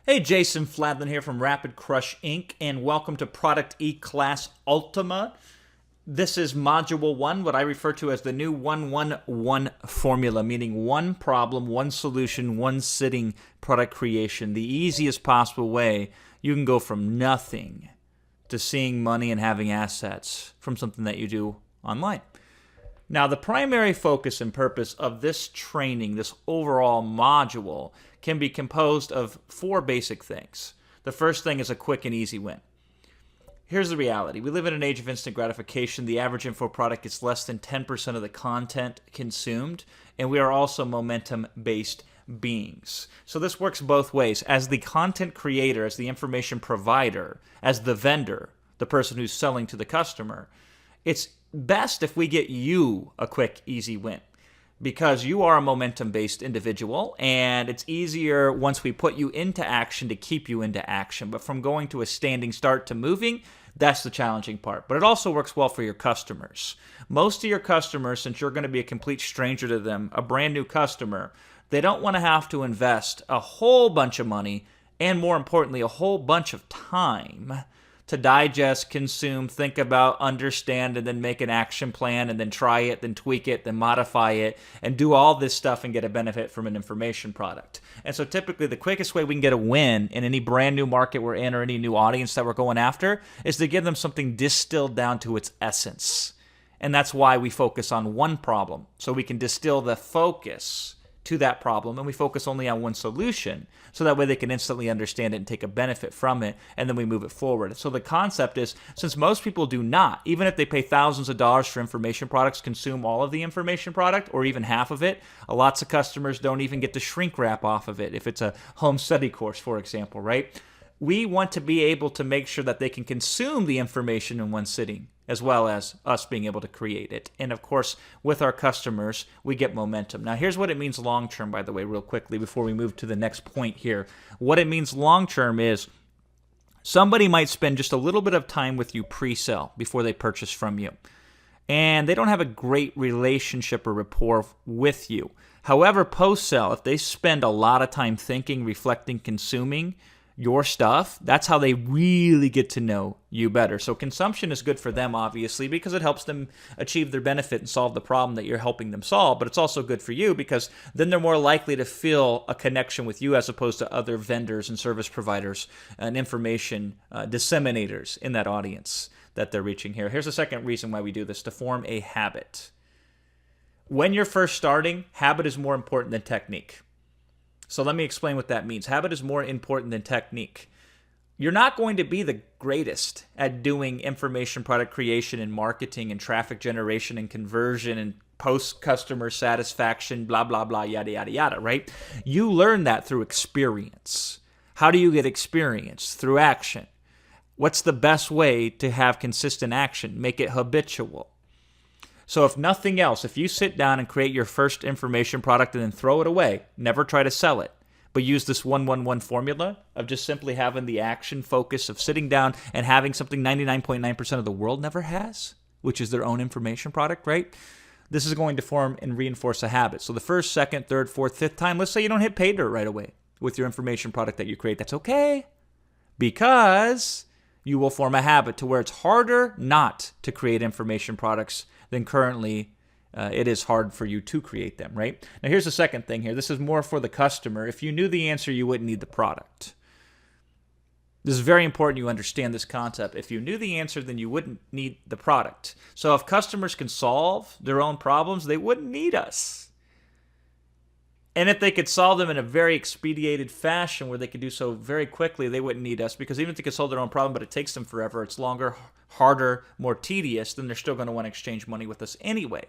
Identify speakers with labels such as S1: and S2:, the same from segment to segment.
S1: Hey, Jason Fladlin here from Rapid Crush Inc. and welcome to Product Eclass Ultima. This is Module 1, what I refer to as the new 1-1-1 formula, meaning one problem, one solution, one sitting product creation. The easiest possible way you can go from nothing to seeing money and having assets from something that you do online. Now, the primary focus and purpose of this training, this overall module, can be composed of four basic things. The first thing is a quick and easy win. Here's the reality. We live in an age of instant gratification. The average info product gets less than 10% of the content consumed, and we are also momentum-based beings. So this works both ways. As the content creator, as the information provider, as the vendor, the person who's selling to the customer, it's best if we get you a quick, easy win, because you are a momentum-based individual, and it's easier once we put you into action to keep you into action. But from going to a standing start to moving, that's the challenging part. But it also works well for your customers. Most of your customers, since you're going to be a complete stranger to them, a brand new customer, they don't want to have to invest a whole bunch of money and, more importantly, a whole bunch of time to digest, consume, think about, understand, and then make an action plan, and then try it, then tweak it, then modify it, and do all this stuff and get a benefit from an information product. And so typically the quickest way we can get a win in any brand new market we're in or any new audience that we're going after is to give them something distilled down to its essence. And that's why we focus on one problem, so we can distill the focus to that problem, and we focus only on one solution, so that way they can instantly understand it and take a benefit from it, and then we move it forward. So the concept is, since most people do not, even if they pay thousands of dollars for information products, consume all of the information product or even half of it, lots of customers don't even get the shrink wrap off of it if it's a home study course, for example, right? We want to be able to make sure that they can consume the information in one sitting, as well as us being able to create it. And of course, with our customers, we get momentum. Now, here's what it means long-term, by the way, real quickly, before we move to the next point here. What it means long-term is somebody might spend just a little bit of time with you pre-sale before they purchase from you, and they don't have a great relationship or rapport with you. However, post-sale, if they spend a lot of time thinking, reflecting, consuming your stuff, that's how they really get to know you better. So consumption is good for them, obviously, because it helps them achieve their benefit and solve the problem that you're helping them solve. But it's also good for you, because then they're more likely to feel a connection with you as opposed to other vendors and service providers and information disseminators in that audience that they're reaching here. Here's the second reason why we do this: to form a habit. When you're first starting, habit is more important than technique. So let me explain what that means. Habit is more important than technique. You're not going to be the greatest at doing information product creation and marketing and traffic generation and conversion and post-customer satisfaction, blah, blah, blah, yada, yada, yada, right? You learn that through experience. How do you get experience? Through action. What's the best way to have consistent action? Make it habitual. So if nothing else, if you sit down and create your first information product and then throw it away, never try to sell it, but use this 1-1-1 formula of just simply having the action focus of sitting down and having something 99.9% of the world never has, which is their own information product, right? This is going to form and reinforce a habit. So the first, second, third, fourth, fifth time, let's say you don't hit pay dirt right away with your information product that you create. That's okay, because you will form a habit to where it's harder not to create information products than currently it is hard for you to create them, right? Now, here's the second thing here. This is more for the customer. If you knew the answer, you wouldn't need the product. This is very important you understand this concept. If you knew the answer, then you wouldn't need the product. So if customers can solve their own problems, they wouldn't need us. And if they could solve them in a very expedited fashion where they could do so very quickly, they wouldn't need us, because even if they could solve their own problem, but it takes them forever, it's longer, harder, more tedious, then they're still going to want to exchange money with us anyway.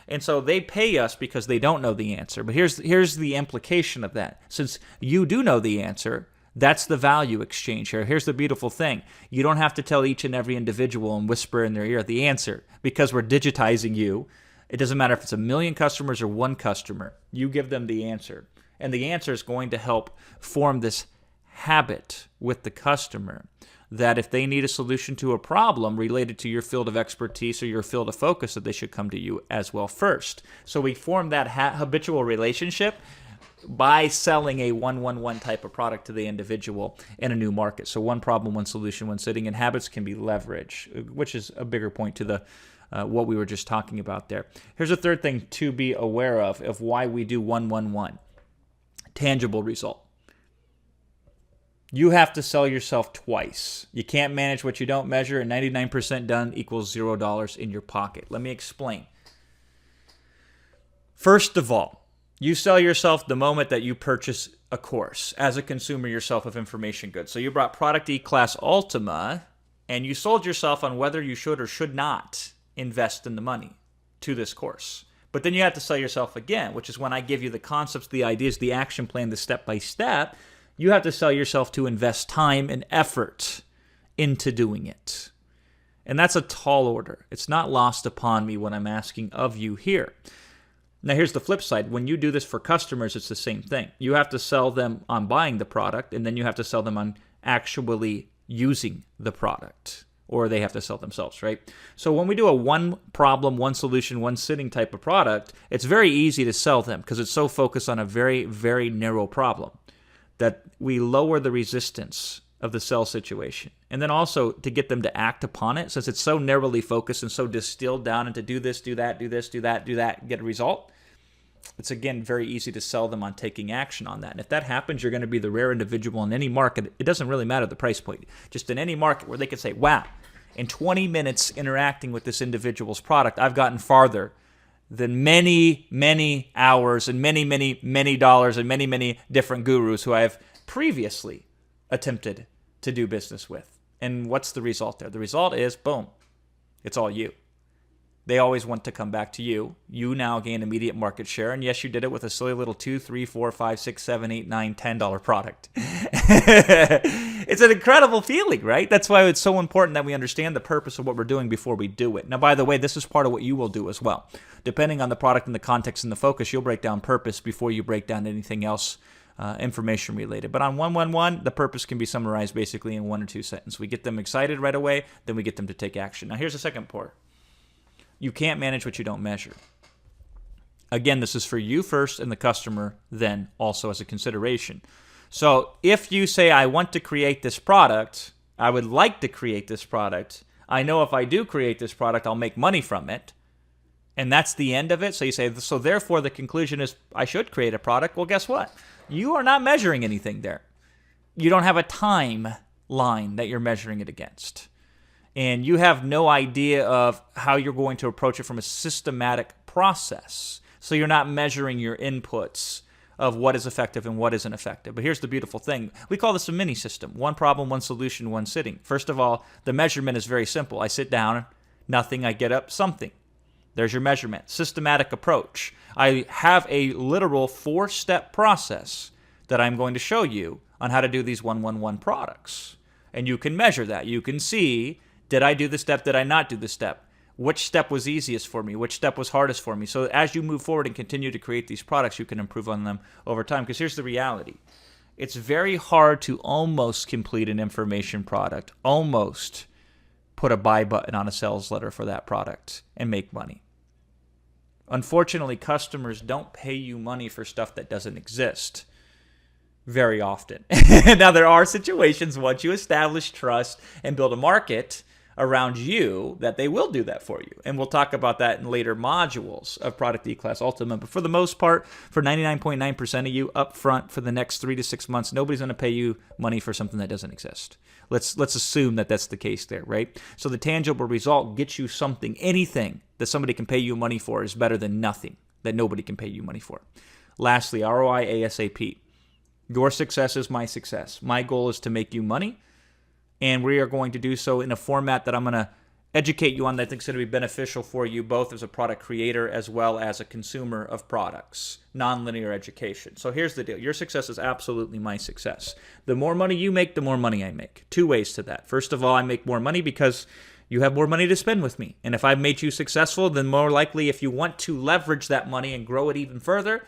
S1: And so they pay us because they don't know the answer. But here's the implication of that. Since you do know the answer, that's the value exchange here. Here's the beautiful thing. You don't have to tell each and every individual and whisper in their ear the answer, because we're digitizing you. It doesn't matter if it's 1 million customers or one customer. You give them the answer. And the answer is going to help form this habit with the customer that if they need a solution to a problem related to your field of expertise or your field of focus, that they should come to you as well first. So we form that habitual relationship by selling a 1-1-1 type of product to the individual in a new market. So one problem, one solution, one sitting, and habits can be leveraged, which is a bigger point to the what we were just talking about there. Here's a third thing to be aware of why we do 1-1-1. Tangible result. You have to sell yourself twice. You can't manage what you don't measure, and 99% done equals $0 in your pocket. Let me explain. First of all, you sell yourself the moment that you purchase a course as a consumer yourself of information goods. So you brought Product Eclass Ultima, and you sold yourself on whether you should or should not invest in the money to this course. But then you have to sell yourself again, which is when I give you the concepts, the ideas, the action plan, the step-by-step. You have to sell yourself to invest time and effort into doing it. And that's a tall order. It's not lost upon me what I'm asking of you here. Now, here's the flip side. When you do this for customers, it's the same thing. You have to sell them on buying the product, and then you have to sell them on actually using the product, or they have to sell themselves, right? So when we do a one problem, one solution, one sitting type of product, it's very easy to sell them because it's so focused on a very, very narrow problem that we lower the resistance of the sell situation. And then also to get them to act upon it, since it's so narrowly focused and so distilled down into do this, do that, do this, do that, do that, get a result. It's, again, very easy to sell them on taking action on that. And if that happens, you're going to be the rare individual in any market. It doesn't really matter the price point. Just in any market where they can say, wow, in 20 minutes interacting with this individual's product, I've gotten farther than many, many hours and many, many, many dollars and many, many different gurus who I have previously attempted to do business with. And what's the result there? The result is, boom, it's all you. They always want to come back to you. You now gain immediate market share. And yes, you did it with a silly little $2, $3, $4, $5, $6, $7, $8, $9, $10 product. It's an incredible feeling, right? That's why it's so important that we understand the purpose of what we're doing before we do it. Now, by the way, this is part of what you will do as well. Depending on the product and the context and the focus, you'll break down purpose before you break down anything else information related. But on 1-1-1, the purpose can be summarized basically in 1 or 2 sentences. We get them excited right away, then we get them to take action. Now, here's the second part. You can't manage what you don't measure. Again, this is for you first and the customer then also as a consideration. So if you say, I want to create this product, I would like to create this product, I know if I do create this product, I'll make money from it, and that's the end of it. So you say, so therefore the conclusion is I should create a product. Well, guess what? You are not measuring anything there. You don't have a timeline that you're measuring it against. And you have no idea of how you're going to approach it from a systematic process. So you're not measuring your inputs of what is effective and what isn't effective. But here's the beautiful thing. We call this a mini system. One problem, one solution, one sitting. First of all, the measurement is very simple. I sit down, nothing, I get up, something. There's your measurement. Systematic approach. I have a literal 4-step process that I'm going to show you on how to do these 1-1-1 products. And you can measure that. You can see, did I do the step? Did I not do the step? Which step was easiest for me? Which step was hardest for me? So as you move forward and continue to create these products, you can improve on them over time. Because here's the reality. It's very hard to almost complete an information product, almost put a buy button on a sales letter for that product and make money. Unfortunately, customers don't pay you money for stuff that doesn't exist very often. Now, there are situations once you establish trust and build a market around you that they will do that for you. And we'll talk about that in later modules of Product Eclass Ultima. But for the most part, for 99.9% of you up front for the next 3 to 6 months, nobody's going to pay you money for something that doesn't exist. Let's assume that that's the case there, right? So the tangible result gets you something. Anything that somebody can pay you money for is better than nothing that nobody can pay you money for. Lastly, ROI ASAP. Your success is my success. My goal is to make you money. And we are going to do so in a format that I'm going to educate you on that I think is going to be beneficial for you both as a product creator as well as a consumer of products. Nonlinear education. So here's the deal. Your success is absolutely my success. The more money you make, the more money I make. 2 ways to that. First of all, I make more money because you have more money to spend with me. And if I've made you successful, then more likely if you want to leverage that money and grow it even further,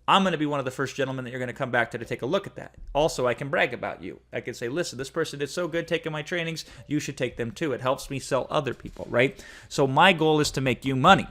S1: I'm going to be one of the first gentlemen that you're going to come back to take a look at that. Also, I can brag about you. I can say, listen, this person did so good taking my trainings. You should take them too. It helps me sell other people, right? So my goal is to make you money.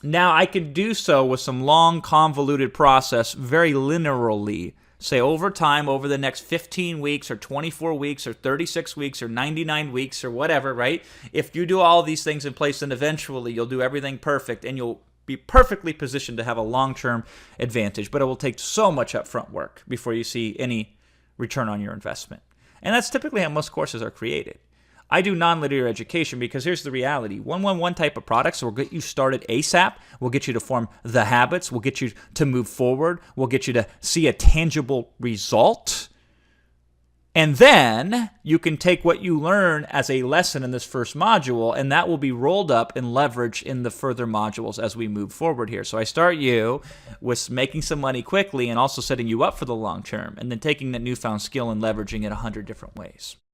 S1: Now I can do so with some long, convoluted process very linearly. Say over time, over the next 15 weeks or 24 weeks or 36 weeks or 99 weeks or whatever, right? If you do all these things in place, then eventually you'll do everything perfect and you'll be perfectly positioned to have a long-term advantage. But it will take so much upfront work before you see any return on your investment. And that's typically how most courses are created. I do nonlinear education because here's the reality. 111 type of products will get you started ASAP, will get you to form the habits, will get you to move forward, will get you to see a tangible result. And then you can take what you learn as a lesson in this first module, and that will be rolled up and leveraged in the further modules as we move forward here. So I start you with making some money quickly and also setting you up for the long term, and then taking that newfound skill and leveraging it 100 different ways.